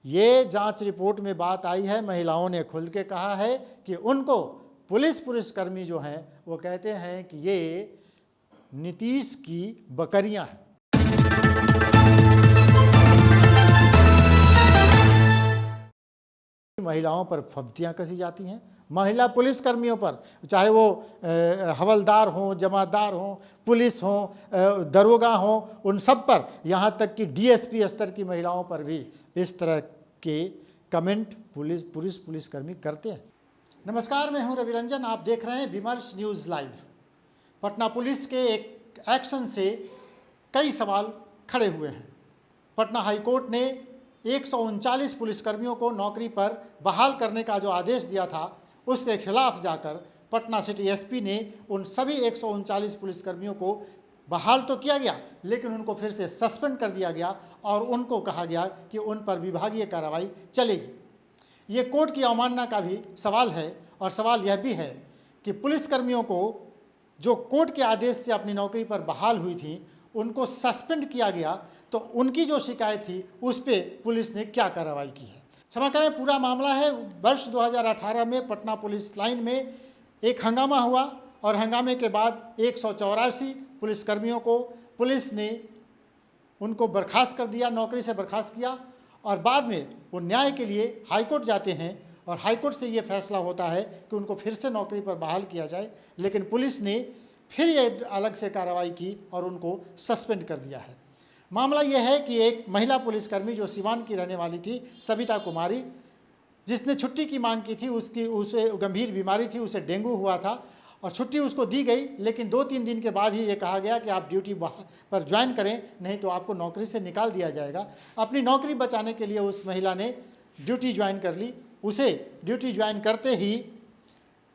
ये जांच रिपोर्ट में बात आई है, महिलाओं ने खुल के कहा है कि उनको पुलिसकर्मी जो हैं वो कहते हैं कि ये नीतीश की बकरियां हैं। महिलाओं पर फब्तियां कसी जाती हैं, महिला पुलिसकर्मियों पर, चाहे वो हवलदार हों, जमादार हों, पुलिस हों, दरोगा हों, उन सब पर, यहाँ तक कि डीएसपी स्तर की महिलाओं पर भी इस तरह के कमेंट पुलिसकर्मी करते हैं। नमस्कार, मैं हूं रवि रंजन, आप देख रहे हैं विमर्श न्यूज़ लाइव। पटना पुलिस के एक एक्शन से कई सवाल खड़े हुए हैं। पटना हाईकोर्ट ने 139 पुलिसकर्मियों को नौकरी पर बहाल करने का जो आदेश दिया था, उसके खिलाफ जाकर पटना सिटी एसपी ने उन सभी 139 पुलिसकर्मियों को बहाल तो किया गया, लेकिन उनको फिर से सस्पेंड कर दिया गया और उनको कहा गया कि उन पर विभागीय कार्रवाई चलेगी। ये कोर्ट की अवमानना का भी सवाल है और सवाल यह भी है कि पुलिसकर्मियों को जो कोर्ट के आदेश से अपनी नौकरी पर बहाल हुई थी, उनको सस्पेंड किया गया, तो उनकी जो शिकायत थी उस पर पुलिस ने क्या कार्रवाई की है। क्षमा करें, पूरा मामला है वर्ष 2018 में पटना पुलिस लाइन में एक हंगामा हुआ और हंगामे के बाद 184 पुलिसकर्मियों को पुलिस ने उनको बर्खास्त कर दिया, नौकरी से बर्खास्त किया और बाद में वो न्याय के लिए हाईकोर्ट जाते हैं और हाईकोर्ट से ये फैसला होता है कि उनको फिर से नौकरी पर बहाल किया जाए, लेकिन पुलिस ने फिर ये अलग से कार्रवाई की और उनको सस्पेंड कर दिया है। मामला यह है कि एक महिला पुलिसकर्मी जो सिवान की रहने वाली थी, सविता कुमारी, जिसने छुट्टी की मांग की थी, उसे गंभीर बीमारी थी, उसे डेंगू हुआ था और छुट्टी उसको दी गई, लेकिन 2-3 दिन के बाद ही ये कहा गया कि आप ड्यूटी पर ज्वाइन करें, नहीं तो आपको नौकरी से निकाल दिया जाएगा। अपनी नौकरी बचाने के लिए उस महिला ने ड्यूटी ज्वाइन कर ली। उसे ड्यूटी ज्वाइन करते ही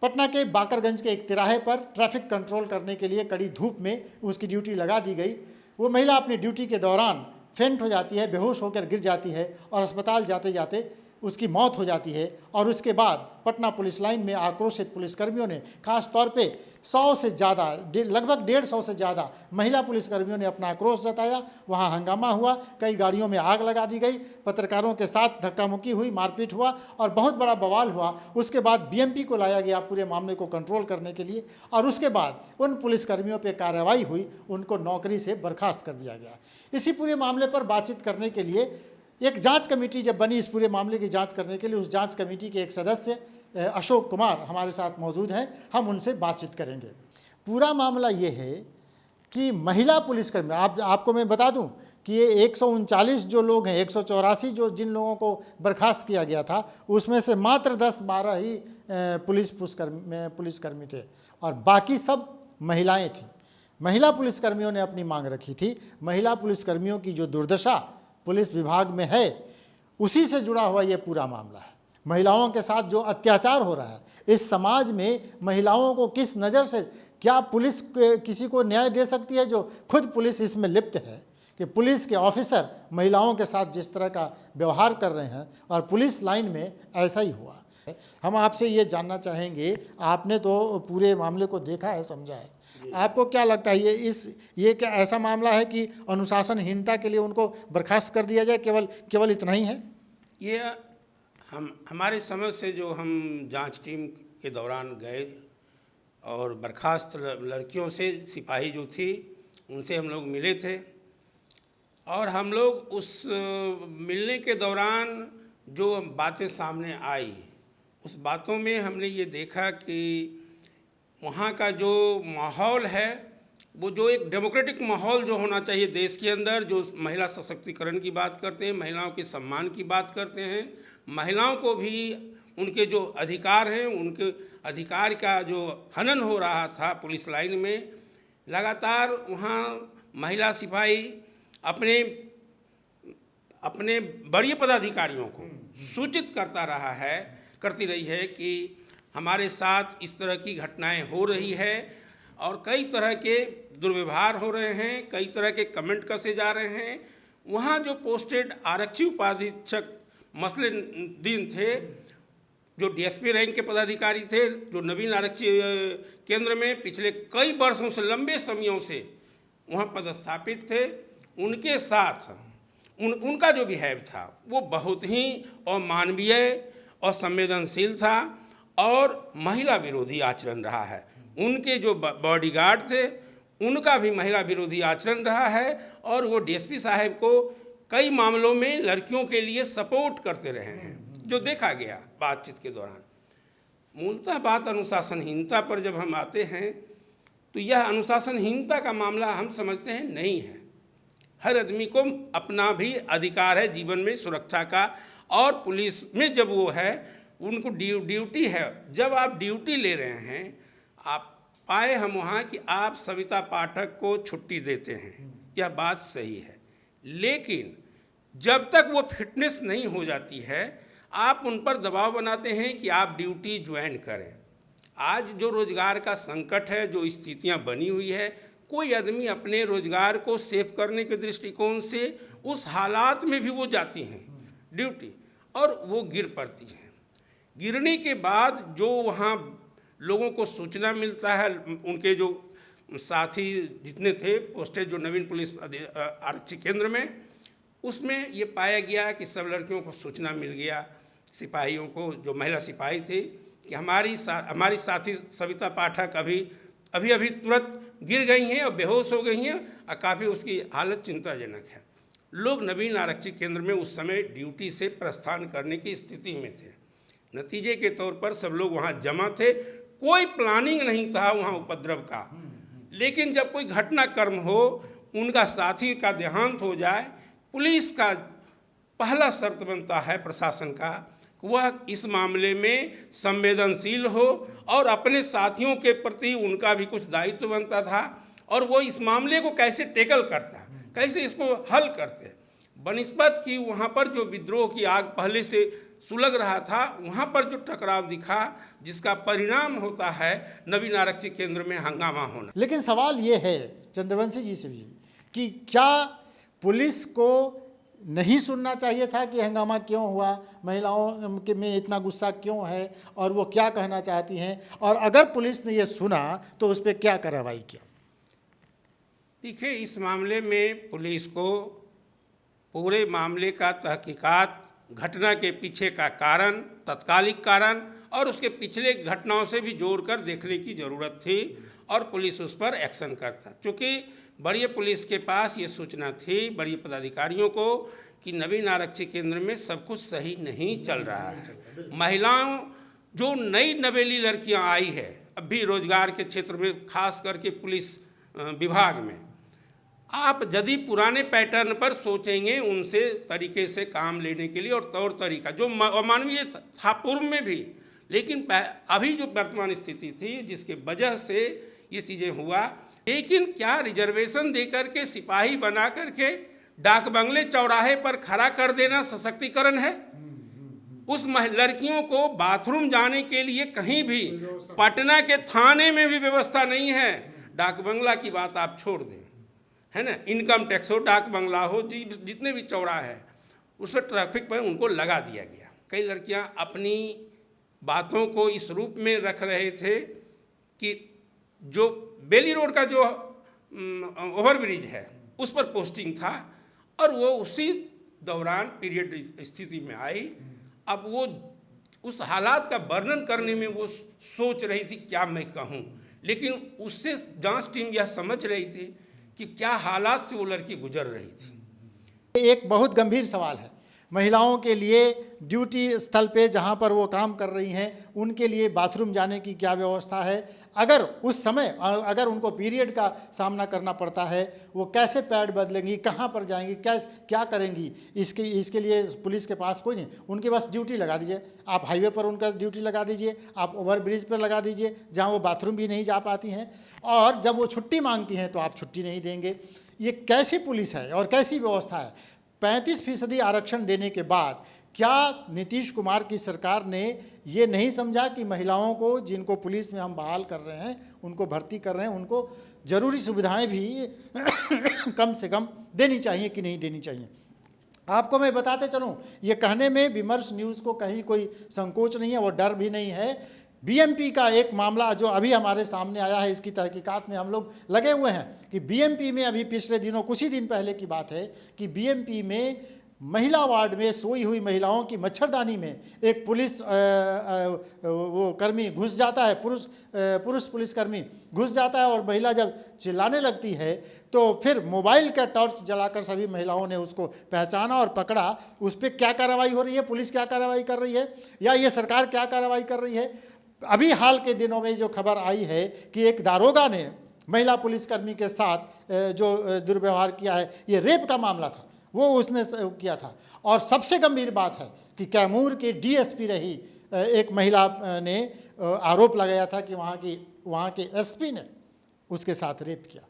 पटना के बाकरगंज के एक तिराहे पर ट्रैफिक कंट्रोल करने के लिए कड़ी धूप में उसकी ड्यूटी लगा दी गई। वो महिला अपनी ड्यूटी के दौरान फेंट हो जाती है, बेहोश होकर गिर जाती है और अस्पताल जाते जाते उसकी मौत हो जाती है। और उसके बाद पटना पुलिस लाइन में आक्रोशित पुलिसकर्मियों ने, खास तौर पे 100 से ज़्यादा, लगभग 150 से ज़्यादा महिला पुलिसकर्मियों ने अपना आक्रोश जताया। वहाँ हंगामा हुआ, कई गाड़ियों में आग लगा दी गई, पत्रकारों के साथ धक्का मुक्की हुई, मारपीट हुआ और बहुत बड़ा बवाल हुआ। उसके बाद बीएमपी को लाया गया पूरे मामले को कंट्रोल करने के लिए और उसके बाद उन पुलिसकर्मियों पर कार्रवाई हुई, उनको नौकरी से बर्खास्त कर दिया गया। इसी पूरे मामले पर बातचीत करने के लिए एक जांच कमेटी जब बनी, इस पूरे मामले की जांच करने के लिए, उस जांच कमेटी के एक सदस्य अशोक कुमार हमारे साथ मौजूद हैं। हम उनसे बातचीत करेंगे। पूरा मामला ये है कि महिला पुलिसकर्मी, आपको मैं बता दूं कि ये 139 जो लोग हैं, 184 जो जिन लोगों को बर्खास्त किया गया था, उसमें से मात्र 10-12 ही पुलिसकर्मी थे और बाकी सब महिलाएं थीं। महिला पुलिसकर्मियों ने अपनी मांग रखी थी। महिला पुलिसकर्मियों की जो दुर्दशा पुलिस विभाग में है, उसी से जुड़ा हुआ ये पूरा मामला है। महिलाओं के साथ जो अत्याचार हो रहा है इस समाज में, महिलाओं को किस नज़र से, क्या पुलिस किसी को न्याय दे सकती है? जो खुद पुलिस इसमें लिप्त है कि पुलिस के ऑफिसर महिलाओं के साथ जिस तरह का व्यवहार कर रहे हैं और पुलिस लाइन में ऐसा ही हुआ। हम आपसे ये जानना चाहेंगे, आपने तो पूरे मामले को देखा है, समझा है, आपको क्या लगता है ये क्या ऐसा मामला है कि अनुशासनहीनता के लिए उनको बर्खास्त कर दिया जाए, केवल इतना ही है? ये हमारे समझ से जो हम जांच टीम के दौरान गए और बर्खास्त लड़कियों से, सिपाही जो थी, उनसे हम लोग मिले थे और हम लोग उस मिलने के दौरान जो बातें सामने आई, उस बातों में हमने ये देखा कि वहाँ का जो माहौल है, वो जो एक डेमोक्रेटिक माहौल जो होना चाहिए देश के अंदर, जो महिला सशक्तिकरण की बात करते हैं, महिलाओं के सम्मान की बात करते हैं, महिलाओं को भी उनके जो अधिकार हैं, उनके अधिकार का जो हनन हो रहा था पुलिस लाइन में, लगातार वहाँ महिला सिपाही अपने बड़े पदाधिकारियों को सूचित करती रही है कि हमारे साथ इस तरह की घटनाएं हो रही है और कई तरह के दुर्व्यवहार हो रहे हैं, कई तरह के कमेंट कसे जा रहे हैं। वहाँ जो पोस्टेड आरक्षी उपाधीक्षक मसलिन थे, जो डीएसपी रैंक के पदाधिकारी थे, जो नवीन आरक्षी केंद्र में पिछले कई वर्षों से, लंबे समयों से वहाँ पदस्थापित थे, उनके साथ उनका जो बिहेव था वो बहुत ही अमानवीय और संवेदनशील था और महिला विरोधी आचरण रहा है। उनके जो बॉडीगार्ड थे उनका भी महिला विरोधी आचरण रहा है और वो डीएसपी साहब को कई मामलों में लड़कियों के लिए सपोर्ट करते रहे हैं, जो देखा गया बातचीत के दौरान। मूलतः बात अनुशासनहीनता पर जब हम आते हैं तो यह अनुशासनहीनता का मामला हम समझते हैं नहीं है। हर आदमी को अपना भी अधिकार है जीवन में सुरक्षा का, और पुलिस में जब वो है उनको ड्यूटी है। जब आप ड्यूटी ले रहे हैं, आप पाए हम वहाँ कि आप सविता पाठक को छुट्टी देते हैं, यह बात सही है, लेकिन जब तक वो फिटनेस नहीं हो जाती है आप उन पर दबाव बनाते हैं कि आप ड्यूटी ज्वाइन करें। आज जो रोज़गार का संकट है, जो स्थितियां बनी हुई है, कोई आदमी अपने रोज़गार को सेव करने के दृष्टिकोण से उस हालात में भी वो जाती हैं ड्यूटी, और वो गिर पड़ती हैं। गिरने के बाद जो वहाँ लोगों को सूचना मिलता है, उनके जो साथी जितने थे पोस्टेड जो नवीन पुलिस आरक्षी केंद्र में, उसमें ये पाया गया कि सब लड़कियों को सूचना मिल गया, सिपाहियों को, जो महिला सिपाही थे, कि हमारी साथी सविता पाठक अभी तुरंत गिर गई हैं और बेहोश हो गई हैं और काफ़ी उसकी हालत चिंताजनक है। लोग नवीन आरक्षी केंद्र में उस समय ड्यूटी से प्रस्थान करने की स्थिति में थे। नतीजे के तौर पर सब लोग वहाँ जमा थे, कोई प्लानिंग नहीं था वहाँ उपद्रव का, लेकिन जब कोई घटनाक्रम हो, उनका साथी का देहांत हो जाए, पुलिस का पहला शर्त बनता है प्रशासन का, वह इस मामले में संवेदनशील हो और अपने साथियों के प्रति उनका भी कुछ दायित्व बनता था, और वो इस मामले को कैसे टैकल करता, कैसे इसको हल करते। बनिस्बत की वहाँ पर जो विद्रोह की आग पहले से सुलग रहा था, वहाँ पर जो टकराव दिखा, जिसका परिणाम होता है नवीन आरक्षी केंद्र में हंगामा होना। लेकिन सवाल ये है चंद्रवंशी जी से भी कि क्या पुलिस को नहीं सुनना चाहिए था कि हंगामा क्यों हुआ, महिलाओं के में इतना गुस्सा क्यों है, और वो क्या कहना चाहती हैं, और अगर पुलिस ने ये सुना तो उस पर क्या कार्रवाई किया? देखिए, इस मामले में पुलिस को पूरे मामले का तहकीकात, घटना के पीछे का कारण, तत्कालिक कारण और उसके पिछले घटनाओं से भी जोड़कर देखने की ज़रूरत थी, और पुलिस उस पर एक्शन करता। क्योंकि बड़ी पुलिस के पास ये सूचना थी, बड़ी पदाधिकारियों को, कि नवीन आरक्षी केंद्र में सब कुछ सही नहीं चल रहा है। महिलाओं, जो नई नवेली लड़कियां आई है अभी रोजगार के क्षेत्र में, खास करके पुलिस विभाग में, आप यदि पुराने पैटर्न पर सोचेंगे उनसे तरीके से काम लेने के लिए, और तौर तरीका जो अमानवीय था पूर्व में भी, लेकिन अभी जो वर्तमान स्थिति थी जिसके वजह से ये चीज़ें हुआ। लेकिन क्या रिजर्वेशन दे करके सिपाही बना करके डाक बंगले चौराहे पर खड़ा कर देना सशक्तिकरण है? उस लड़कियों को बाथरूम जाने के लिए कहीं भी पटना के थाने में भी व्यवस्था नहीं है। डाक बंगला की बात आप छोड़ दें, है ना, इनकम टैक्स हो, डाक बंगला हो, जितने भी चौराहे है उस पर ट्रैफिक पर उनको लगा दिया गया। कई लड़कियां अपनी बातों को इस रूप में रख रहे थे कि जो बेली रोड का जो ओवरब्रिज है उस पर पोस्टिंग था, और वो उसी दौरान पीरियड स्थिति में आई। अब वो उस हालात का वर्णन करने में वो सोच रही थी क्या मैं कहूँ, लेकिन उससे जांच टीम यह समझ रही थी कि क्या हालात से वो लड़की गुजर रही थी। एक बहुत गंभीर सवाल है, महिलाओं के लिए ड्यूटी स्थल पे जहाँ पर वो काम कर रही हैं, उनके लिए बाथरूम जाने की क्या व्यवस्था है? अगर उस समय अगर उनको पीरियड का सामना करना पड़ता है, वो कैसे पैड बदलेंगी, कहाँ पर जाएंगी, क्या करेंगी? इसके लिए पुलिस के पास कोई नहीं, उनके पास ड्यूटी लगा दीजिए। आप हाईवे पर उनका ड्यूटी लगा दीजिए, आप ओवर ब्रिज पर लगा दीजिए जहाँ वो बाथरूम भी नहीं जा पाती हैं, और जब वो छुट्टी मांगती हैं तो आप छुट्टी नहीं देंगे। ये कैसी पुलिस है और कैसी व्यवस्था है? 35% आरक्षण देने के बाद क्या नीतीश कुमार की सरकार ने ये नहीं समझा कि महिलाओं को, जिनको पुलिस में हम बहाल कर रहे हैं, उनको भर्ती कर रहे हैं, उनको ज़रूरी सुविधाएं भी कम से कम देनी चाहिए कि नहीं देनी चाहिए? आपको मैं बताते चलूं, ये कहने में विमर्श न्यूज़ को कहीं कोई संकोच नहीं है, वो डर भी नहीं है। बीएमपी का एक मामला जो अभी हमारे सामने आया है, इसकी तहकीकात में हम लोग लगे हुए हैं कि बीएमपी में अभी पिछले दिनों, कुछ ही दिन पहले की बात है कि बीएमपी में महिला वार्ड में सोई हुई महिलाओं की मच्छरदानी में एक पुलिस वो कर्मी घुस जाता है, पुरुष पुलिसकर्मी घुस जाता है और महिला जब चिल्लाने लगती है तो फिर मोबाइल का टॉर्च जलाकर सभी महिलाओं ने उसको पहचाना और पकड़ा। उस पर क्या कार्रवाई हो रही है, पुलिस क्या कार्रवाई कर रही है या ये सरकार क्या कार्रवाई कर रही है? अभी हाल के दिनों में जो खबर आई है कि एक दारोगा ने महिला पुलिसकर्मी के साथ जो दुर्व्यवहार किया है, ये रेप का मामला था, वो उसने किया था। और सबसे गंभीर बात है कि कैमूर के डीएसपी रही एक महिला ने आरोप लगाया था कि वहाँ के एसपी ने उसके साथ रेप किया।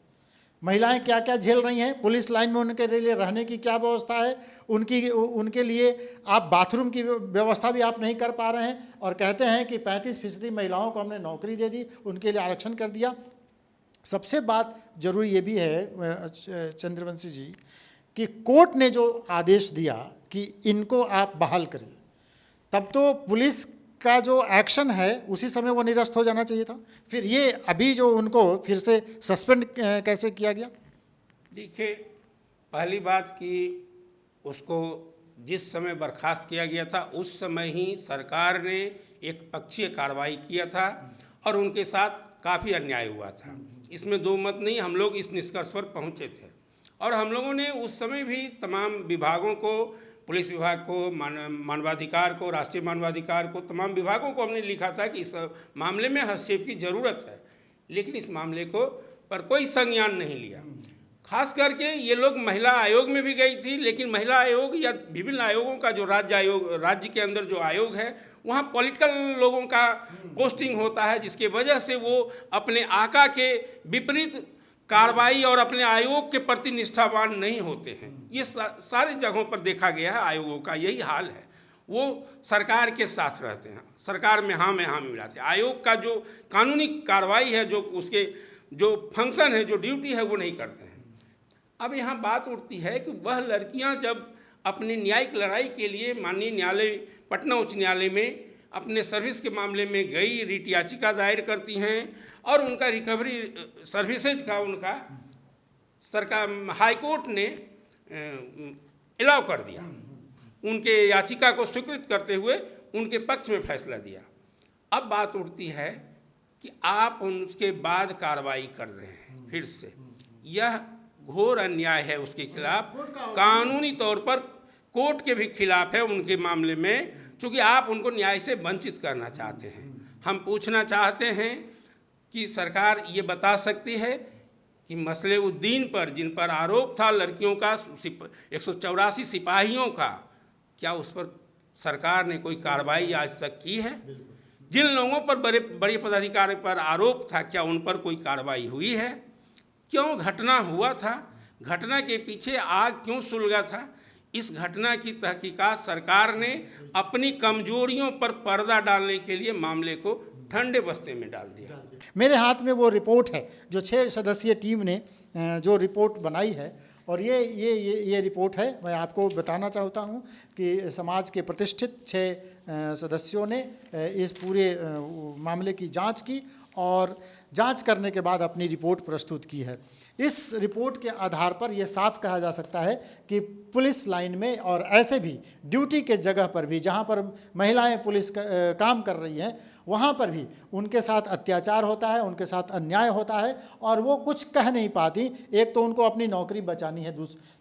महिलाएं क्या क्या झेल रही हैं, पुलिस लाइन में उनके लिए रहने की क्या व्यवस्था है, उनके लिए आप बाथरूम की व्यवस्था भी आप नहीं कर पा रहे हैं और कहते हैं कि 35% महिलाओं को हमने नौकरी दे दी, उनके लिए आरक्षण कर दिया। सबसे बात जरूरी ये भी है चंद्रवंशी जी कि कोर्ट ने जो आदेश दिया कि इनको आप बहाल करिए, तब तो पुलिस का जो एक्शन है उसी समय वो निरस्त हो जाना चाहिए था। फिर ये अभी जो उनको फिर से सस्पेंड कैसे किया गया? देखिए, पहली बात कि उसको जिस समय बर्खास्त किया गया था उस समय ही सरकार ने एक पक्षीय कार्रवाई किया था और उनके साथ काफ़ी अन्याय हुआ था। इसमें दो मत नहीं, हम लोग इस निष्कर्ष पर पहुँचे थे और हम लोगों ने उस समय भी तमाम विभागों को, पुलिस विभाग को, मानवाधिकार को, राष्ट्रीय मानवाधिकार को, तमाम विभागों को हमने लिखा था कि इस मामले में हस्तक्षेप की ज़रूरत है, लेकिन इस मामले को पर कोई संज्ञान नहीं लिया। खास करके ये लोग महिला आयोग में भी गई थी, लेकिन महिला आयोग या विभिन्न आयोगों का जो राज्य के अंदर जो आयोग है, वहाँ पॉलिटिकल लोगों का पोस्टिंग होता है, जिसके वजह से वो अपने आका के विपरीत कार्रवाई और अपने आयोग के प्रति निष्ठावान नहीं होते हैं। ये सारे जगहों पर देखा गया है, आयोगों का यही हाल है। वो सरकार के साथ रहते हैं, सरकार में हाँ मिलाते हैं। आयोग का जो कानूनी कार्रवाई है, जो उसके जो फंक्शन है, जो ड्यूटी है, वो नहीं करते हैं। अब यहाँ बात उठती है कि वह लड़कियाँ जब अपनी न्यायिक लड़ाई के लिए माननीय न्यायालय, पटना उच्च न्यायालय में अपने सर्विस के मामले में गई, रिट याचिका दायर करती हैं और उनका रिकवरी सर्विसेज का उनका सरकार हाईकोर्ट ने अलाउ कर दिया, उनके याचिका को स्वीकृत करते हुए उनके पक्ष में फैसला दिया। अब बात उठती है कि आप उसके बाद कार्रवाई कर रहे हैं फिर से, यह घोर अन्याय है उसके खिलाफ, कानूनी तौर पर कोर्ट के भी खिलाफ है उनके मामले में, क्योंकि आप उनको न्याय से वंचित करना चाहते हैं। हम पूछना चाहते हैं कि सरकार ये बता सकती है कि मसले उद्दीन पर, जिन पर आरोप था लड़कियों का 184 सिपाहियों का, क्या उस पर सरकार ने कोई कार्रवाई आज तक की है? जिन लोगों पर बड़े पदाधिकारी पर आरोप था, क्या उन पर कोई कार्रवाई हुई है? क्यों घटना हुआ था, घटना के पीछे आग क्यों सुलगा था? इस घटना की तहकीकात सरकार ने अपनी कमजोरियों पर पर्दा डालने के लिए मामले को ठंडे बस्ते में डाल दिया। मेरे हाथ में वो रिपोर्ट है जो 6 सदस्यीय टीम ने जो रिपोर्ट बनाई है, और ये रिपोर्ट है। मैं आपको बताना चाहता हूँ कि समाज के प्रतिष्ठित 6 सदस्यों ने इस पूरे मामले की जांच की और जांच करने के बाद अपनी रिपोर्ट प्रस्तुत की है। इस रिपोर्ट के आधार पर यह साफ कहा जा सकता है कि पुलिस लाइन में और ऐसे भी ड्यूटी के जगह पर भी जहां पर महिलाएं पुलिस काम कर रही हैं, वहां पर भी उनके साथ अत्याचार होता है, उनके साथ अन्याय होता है और वो कुछ कह नहीं पाती। एक तो उनको अपनी नौकरी बचानी है,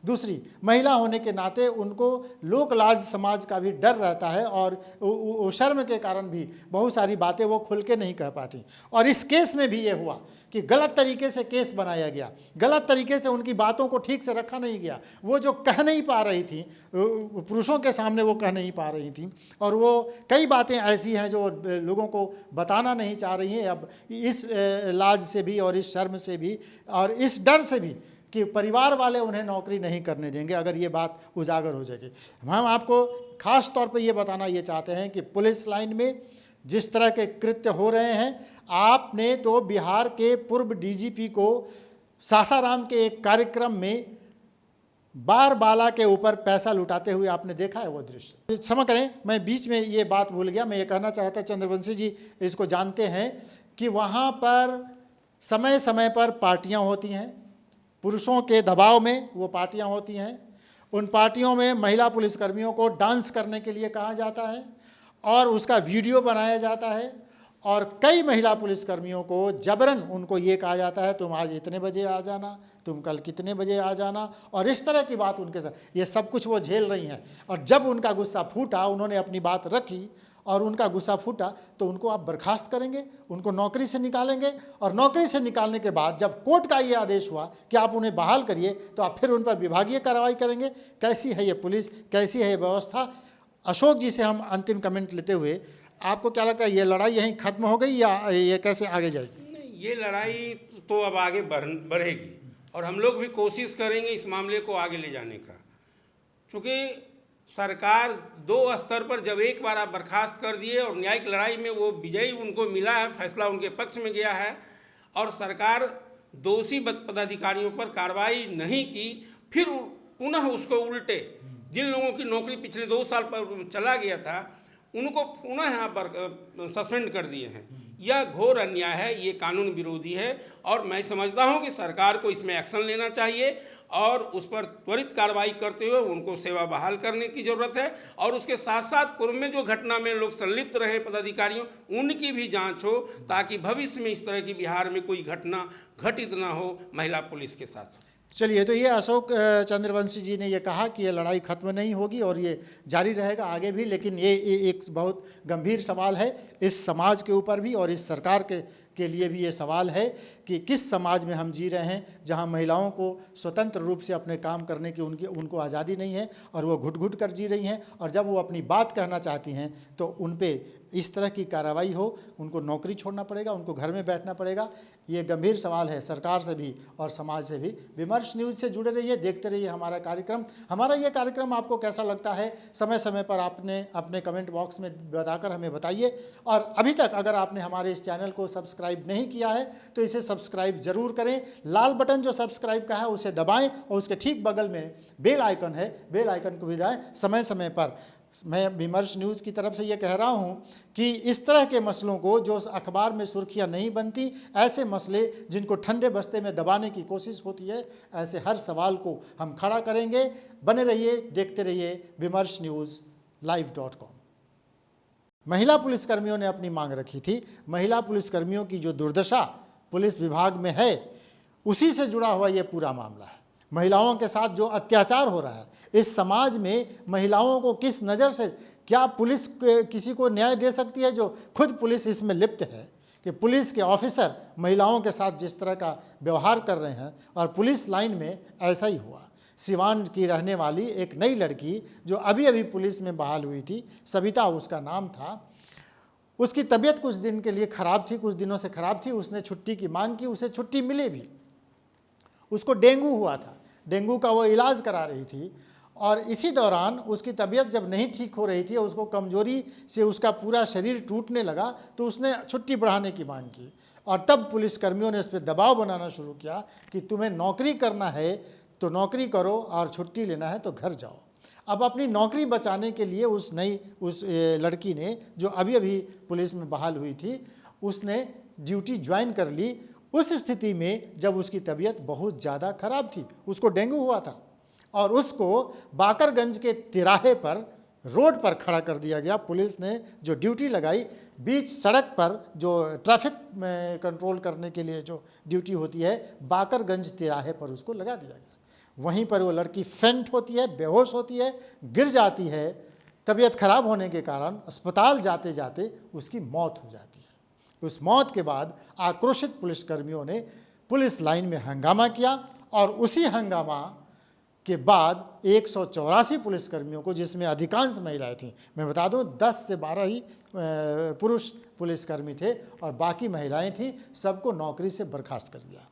दूसरी महिला होने के नाते उनको लोक लाज समाज का भी डर रहता है और शर्म के कारण भी बहुत सारी बातें वो खुल के नहीं कह पाती। और इस केस में भी ये हुआ कि गलत तरीके से केस बनाया गया, गलत तरीके से उनकी बातों को ठीक से रखा नहीं गया। वो जो कह नहीं पा रही थी, पुरुषों के सामने वो कह नहीं पा रही थी, और वो कई बातें ऐसी हैं जो लोगों को बताना नहीं चाह रही हैं। अब इस लाज से भी और इस शर्म से भी और इस डर से भी कि परिवार वाले उन्हें नौकरी नहीं करने देंगे अगर ये बात उजागर हो जाएगी। हम आपको खास तौर पर ये बताना ये चाहते हैं कि पुलिस लाइन में जिस तरह के कृत्य हो रहे हैं, आपने तो बिहार के पूर्व डीजीपी को सासाराम के एक कार्यक्रम में बार बाला के ऊपर पैसा लुटाते हुए आपने देखा है वो दृश्य। क्षमा करें, मैं बीच में ये बात भूल गया। मैं ये कहना चाह रहा था, चंद्रवंशी जी इसको जानते हैं कि वहाँ पर समय समय पर पार्टियाँ होती हैं, पुरुषों के दबाव में वो पार्टियाँ होती हैं। उन पार्टियों में महिला पुलिसकर्मियों को डांस करने के लिए कहा जाता है और उसका वीडियो बनाया जाता है, और कई महिला पुलिसकर्मियों को जबरन उनको ये कहा जाता है तुम आज इतने बजे आ जाना, तुम कल कितने बजे आ जाना, और इस तरह की बात उनके साथ, ये सब कुछ वो झेल रही हैं। और जब उनका गुस्सा फूटा, उन्होंने अपनी बात रखी और उनका गुस्सा फूटा, तो उनको आप बर्खास्त करेंगे, उनको नौकरी से निकालेंगे, और नौकरी से निकालने के बाद जब कोर्ट का ये आदेश हुआ कि आप उन्हें बहाल करिए, तो आप फिर उन पर विभागीय कार्रवाई करेंगे। कैसी है ये पुलिस, कैसी है ये व्यवस्था। अशोक जी से हम अंतिम कमेंट लेते हुए, आपको क्या लगता है, ये लड़ाई यहीं खत्म हो गई या ये कैसे आगे जाएगी? नहीं, ये लड़ाई तो अब आगे बढ़ेगी और हम लोग भी कोशिश करेंगे इस मामले को आगे ले जाने का, क्योंकि सरकार 2 स्तर पर जब एक बार आप बर्खास्त कर दिए और न्यायिक लड़ाई में वो विजयी उनको मिला है, फैसला उनके पक्ष में गया है, और सरकार दोषी पदाधिकारियों पर कार्रवाई नहीं की, फिर पुनः उसको उल्टे जिन लोगों की नौकरी पिछले 2 साल पर चला गया था उनको पुनः यहाँ पर सस्पेंड कर दिए हैं। यह घोर अन्याय है, ये कानून विरोधी है, और मैं समझता हूँ कि सरकार को इसमें एक्शन लेना चाहिए और उस पर त्वरित कार्रवाई करते हुए उनको सेवा बहाल करने की ज़रूरत है। और उसके साथ साथ पूर्व में जो घटना में लोग संलिप्त रहे पदाधिकारियों, उनकी भी जांच हो, ताकि भविष्य में इस तरह की बिहार में कोई घटना घटित ना हो महिला पुलिस के साथ। चलिए, तो ये अशोक चंद्रवंशी जी ने ये कहा कि ये लड़ाई खत्म नहीं होगी और ये जारी रहेगा आगे भी, लेकिन ये एक बहुत गंभीर सवाल है इस समाज के ऊपर भी, और इस सरकार के लिए भी ये सवाल है कि किस समाज में हम जी रहे हैं, जहां महिलाओं को स्वतंत्र रूप से अपने काम करने की उनको आज़ादी नहीं है और वो घुट घुट कर जी रही हैं, और जब वो अपनी बात कहना चाहती हैं तो उन पे इस तरह की कार्रवाई हो, उनको नौकरी छोड़ना पड़ेगा, उनको घर में बैठना पड़ेगा। ये गंभीर सवाल है, सरकार से भी और समाज से भी। विमर्श न्यूज़ से जुड़े रहिए, देखते रहिए हमारा कार्यक्रम। हमारा ये कार्यक्रम आपको कैसा लगता है, समय समय पर आपने अपने कमेंट बॉक्स में बताकर हमें बताइए। और अभी तक अगर आपने हमारे इस चैनल को सब्सक्राइब नहीं किया है तो इसे सब्सक्राइब ज़रूर करें। लाल बटन जो सब्सक्राइब का है उसे दबाएं और उसके ठीक बगल में बेल आइकन है, बेल आइकन को भी दबाएं। समय समय पर मैं विमर्श न्यूज़ की तरफ से ये कह रहा हूँ कि इस तरह के मसलों को जो अखबार में सुर्खियाँ नहीं बनती, ऐसे मसले जिनको ठंडे बस्ते में दबाने की कोशिश होती है, ऐसे हर सवाल को हम खड़ा करेंगे। बने रहिए, देखते रहिए विमर्श न्यूज़ live.com। महिला पुलिसकर्मियों ने अपनी मांग रखी थी। महिला पुलिसकर्मियों की जो दुर्दशा पुलिस विभाग में है, उसी से जुड़ा हुआ ये पूरा मामला है। महिलाओं के साथ जो अत्याचार हो रहा है इस समाज में, महिलाओं को किस नज़र से, क्या पुलिस किसी को न्याय दे सकती है? जो खुद पुलिस इसमें लिप्त है कि पुलिस के ऑफिसर महिलाओं के साथ जिस तरह का व्यवहार कर रहे हैं, और पुलिस लाइन में ऐसा ही हुआ। सिवान की रहने वाली एक नई लड़की जो अभी अभी पुलिस में बहाल हुई थी, सविता उसका नाम था, उसकी तबीयत कुछ दिन के लिए ख़राब थी, कुछ दिनों से ख़राब थी। उसने छुट्टी की मांग की, उसे छुट्टी मिली भी। उसको डेंगू हुआ था, डेंगू का वो इलाज करा रही थी, और इसी दौरान उसकी तबीयत जब नहीं ठीक हो रही थी, उसको कमजोरी से उसका पूरा शरीर टूटने लगा, तो उसने छुट्टी बढ़ाने की मांग की। और तब पुलिसकर्मियों ने उस पर दबाव बनाना शुरू किया कि तुम्हें नौकरी करना है तो नौकरी करो, और छुट्टी लेना है तो घर जाओ। अब अपनी नौकरी बचाने के लिए उस लड़की ने, जो अभी अभी पुलिस में बहाल हुई थी, उसने ड्यूटी ज्वाइन कर ली। उस स्थिति में जब उसकी तबीयत बहुत ज़्यादा ख़राब थी, उसको डेंगू हुआ था, और उसको बाकरगंज के तिराहे पर रोड पर खड़ा कर दिया गया। पुलिस ने जो ड्यूटी लगाई, बीच सड़क पर जो ट्रैफिक में कंट्रोल करने के लिए जो ड्यूटी होती है, बाकरगंज तिराहे पर उसको लगा दिया गया। वहीं पर वो लड़की फेंट होती है, बेहोश होती है, गिर जाती है। तबीयत खराब होने के कारण अस्पताल जाते जाते उसकी मौत हो जाती है। उस मौत के बाद आक्रोशित पुलिसकर्मियों ने पुलिस लाइन में हंगामा किया, और उसी हंगामा के बाद 184 पुलिसकर्मियों को, जिसमें अधिकांश महिलाएं थीं, मैं बता दूं 10 से 12 ही पुरुष पुलिसकर्मी थे और बाकी महिलाएं थीं, सबको नौकरी से बर्खास्त कर दिया।